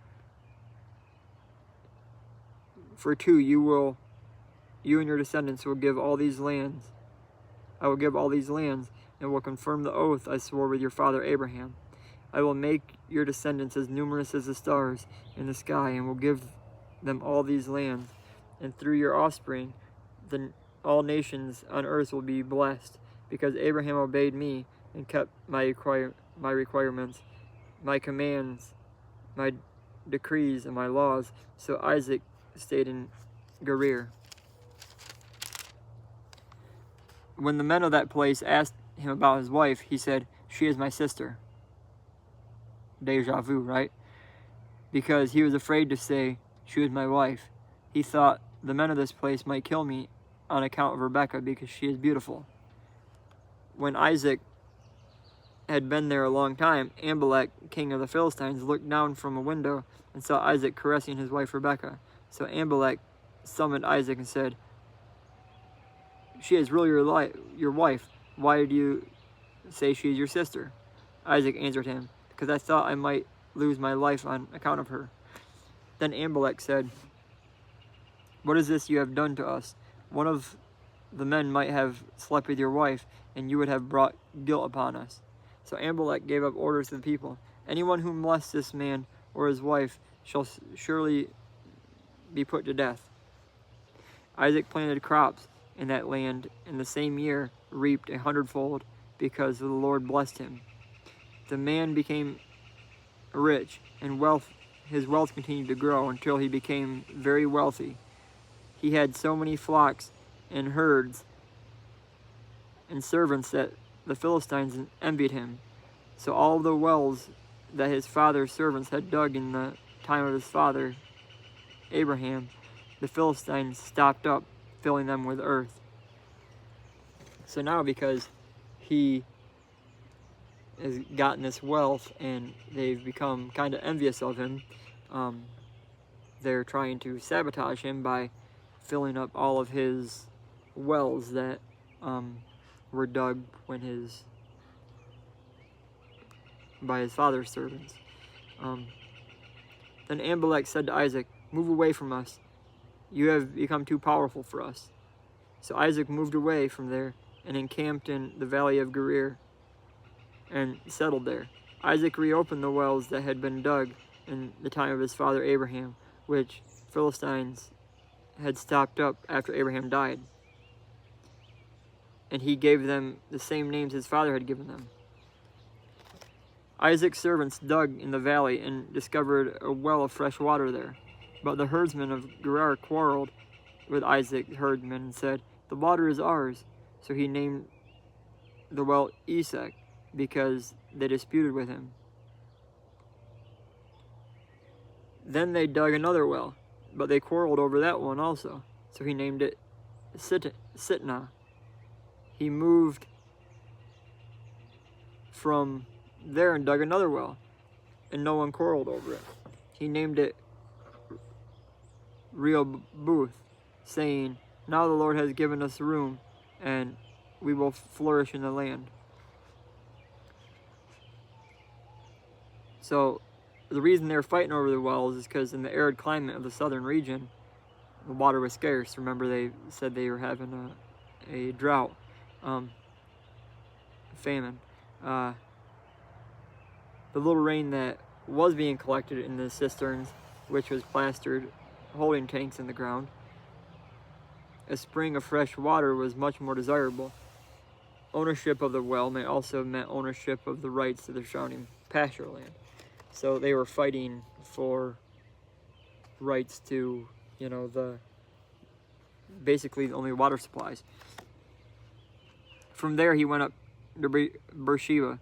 For you and your descendants will give all these lands. I will give all these lands, and will confirm the oath I swore with your father Abraham. I will make your descendants as numerous as the stars in the sky, and will give them all these lands. And through your offspring, all nations on earth will be blessed, because Abraham obeyed me and kept my requirements, my commands, my decrees, and my laws. So Isaac stayed in Gerar. When the men of that place asked him about his wife, he said, she is my sister. Deja vu, right? Because he was afraid to say, she was my wife. He thought the men of this place might kill me on account of Rebekah, because she is beautiful. When Isaac had been there a long time, Abimelech, king of the Philistines, looked down from a window and saw Isaac caressing his wife Rebekah. So Abimelech summoned Isaac and said, she is really your wife. Why do you say she is your sister? Isaac answered him, because I thought I might lose my life on account of her. Then Abimelech said, what is this you have done to us? One of the men might have slept with your wife, and you would have brought guilt upon us. So Abimelech gave up orders to the people. Anyone who molests this man or his wife shall surely be put to death. Isaac planted crops in that land, and the same year reaped 100-fold, because the Lord blessed him. The man became rich, and his wealth continued to grow until he became very wealthy. He had so many flocks and herds and servants that the Philistines envied him. So all the wells that his father's servants had dug in the time of his father Abraham, the Philistines stopped up, filling them with earth. So now, because he has gotten this wealth and they've become kind of envious of him, they're trying to sabotage him by filling up all of his wells that were dug by his father's servants. Then Abimelech said to Isaac, move away from us. You have become too powerful for us. So Isaac moved away from there and encamped in the valley of Gerar and settled there. Isaac reopened the wells that had been dug in the time of his father Abraham, which Philistines had stopped up after Abraham died. And he gave them the same names his father had given them. Isaac's servants dug in the valley and discovered a well of fresh water there. But the herdsmen of Gerar quarreled with Isaac's herdsmen and said, "The water is ours." So he named the well Esek, because they disputed with him. Then they dug another well, but they quarreled over that one also. So he named it Sitnah. He moved from there and dug another well, and no one quarreled over it. He named it Rehoboth, saying, "Now the Lord has given us room, and we will flourish in the land." So the reason they were fighting over the wells is because in the arid climate of the southern region, the water was scarce. Remember, they said they were having a drought, famine. The little rain that was being collected in the cisterns, which was plastered holding tanks in the ground, a spring of fresh water was much more desirable. Ownership of the well may also meant ownership of the rights to the surrounding pasture land. So they were fighting for rights to, basically the only water supplies. From there he went up to Beersheba.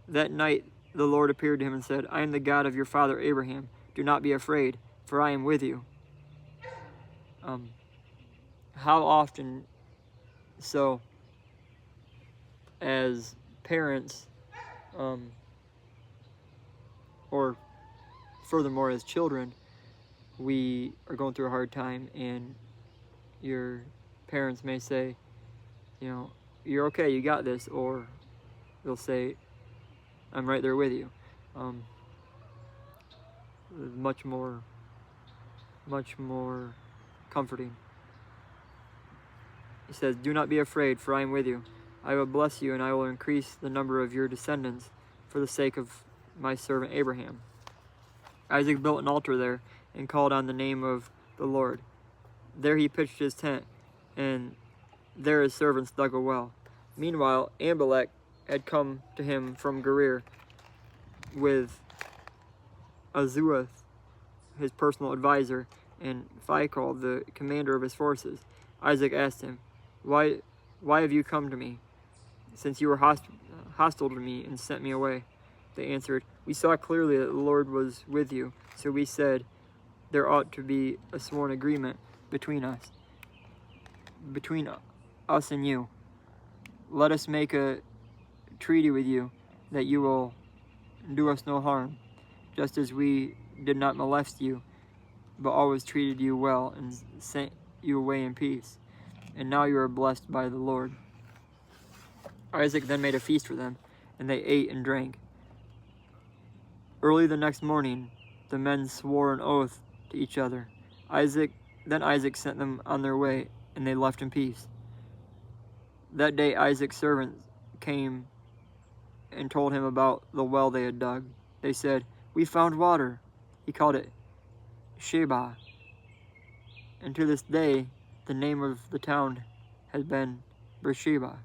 That night the Lord appeared to him and said, "I am the God of your father Abraham. Do not be afraid, for I am with you." How often, so as parents, or furthermore as children, we are going through a hard time, and your parents may say, "You're okay, you got this," or they'll say, "I'm right there with you." Much more comforting. He says, "Do not be afraid, for I am with you. I will bless you, and I will increase the number of your descendants for the sake of my servant Abraham." Isaac built an altar there and called on the name of the Lord. There he pitched his tent, and there his servants dug a well. Meanwhile, Abimelech had come to him from Gerar with Azuath, his personal advisor, and Phicol, the commander of his forces. Isaac asked him, Why have you come to me, since you were hostile to me and sent me away?" They answered, "We saw clearly that the Lord was with you, so we said, there ought to be a sworn agreement between us and you. Let us make a treaty with you that you will do us no harm, just as we did not molest you, but always treated you well and sent you away in peace. And now you are blessed by the Lord." Isaac then made a feast for them, and they ate and drank. Early the next morning, the men swore an oath to each other. Then Isaac sent them on their way, and they left in peace. That day Isaac's servants came and told him about the well they had dug. They said, "We found water." He called it Sheba. And to this day, the name of the town has been Beersheba.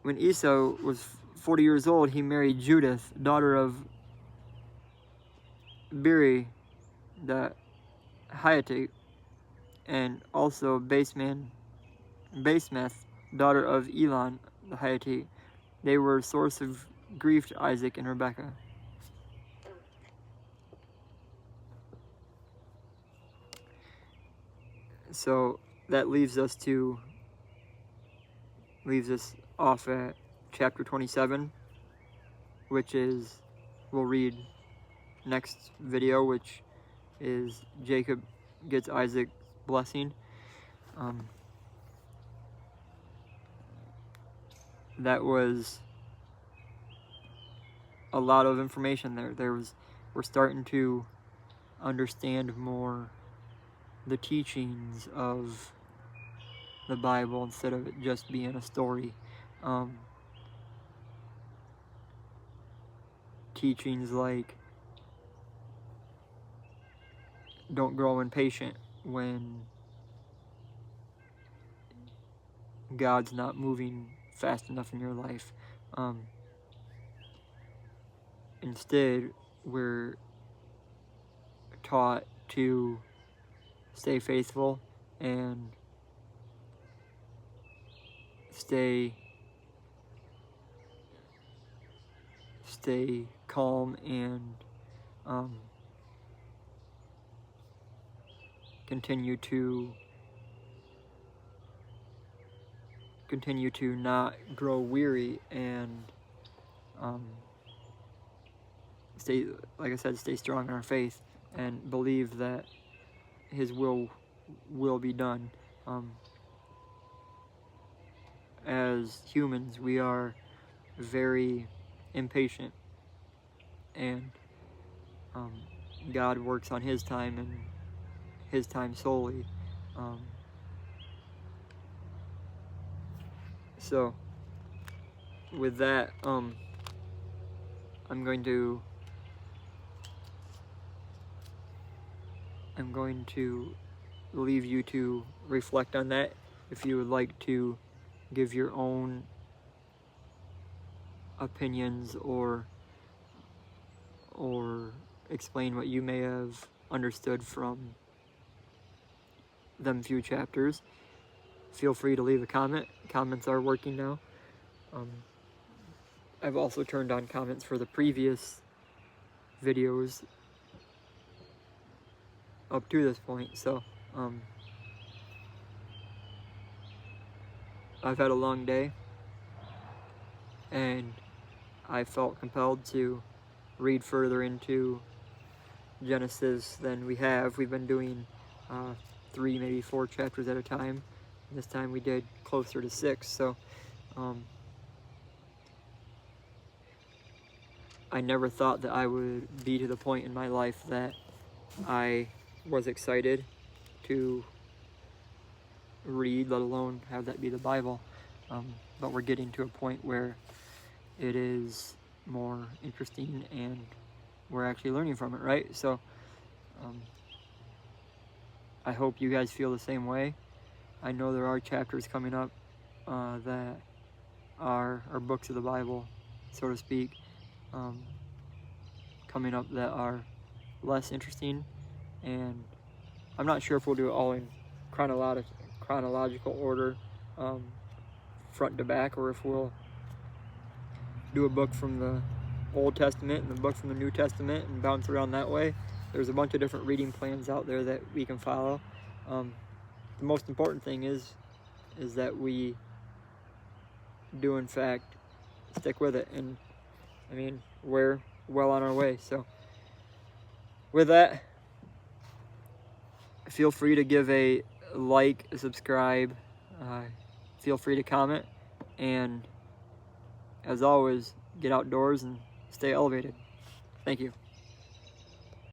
When Esau was 40 years old, he married Judith, daughter of Beeri the Hittite, and also Basemeth, daughter of Elon the Hittite. They were a source of grief to Isaac and Rebekah. So that leaves us off at chapter 27, which is, we'll read next video, which is Jacob gets Isaac's blessing. That was a lot of information there. We're starting to understand more the teachings of the Bible instead of it just being a story. Teachings like don't grow impatient when God's not moving fast enough in your life. Instead, we're taught to stay faithful and stay calm and continue to not grow weary and stay, like I said, stay strong in our faith and believe that His will be done. As humans, we are very impatient, and God works on His time and His time solely. So with that, I'm going to leave you to reflect on that. If you would like to give your own opinions or explain what you may have understood from them few chapters, feel free to leave a comment. Comments are working now. I've also turned on comments for the previous videos up to this point, so I've had a long day and I felt compelled to read further into Genesis than we have. We've been doing 3, maybe 4 chapters at a time. This time we did closer to 6, so I never thought that I would be to the point in my life that I was excited to read, let alone have that be the Bible. But we're getting to a point where it is more interesting and we're actually learning from it, right? So I hope you guys feel the same way. I know there are chapters coming up that are books of the Bible, so to speak, coming up that are less interesting, and I'm not sure if we'll do it all in chronological order, front to back, or if we'll do a book from the Old Testament and a book from the New Testament and bounce around that way. There's a bunch of different reading plans out there that we can follow. The most important thing is that we do in fact stick with it, and I mean, we're well on our way. So with that, feel free to give a like, subscribe, feel free to comment, and as always, get outdoors and stay elevated. Thank you.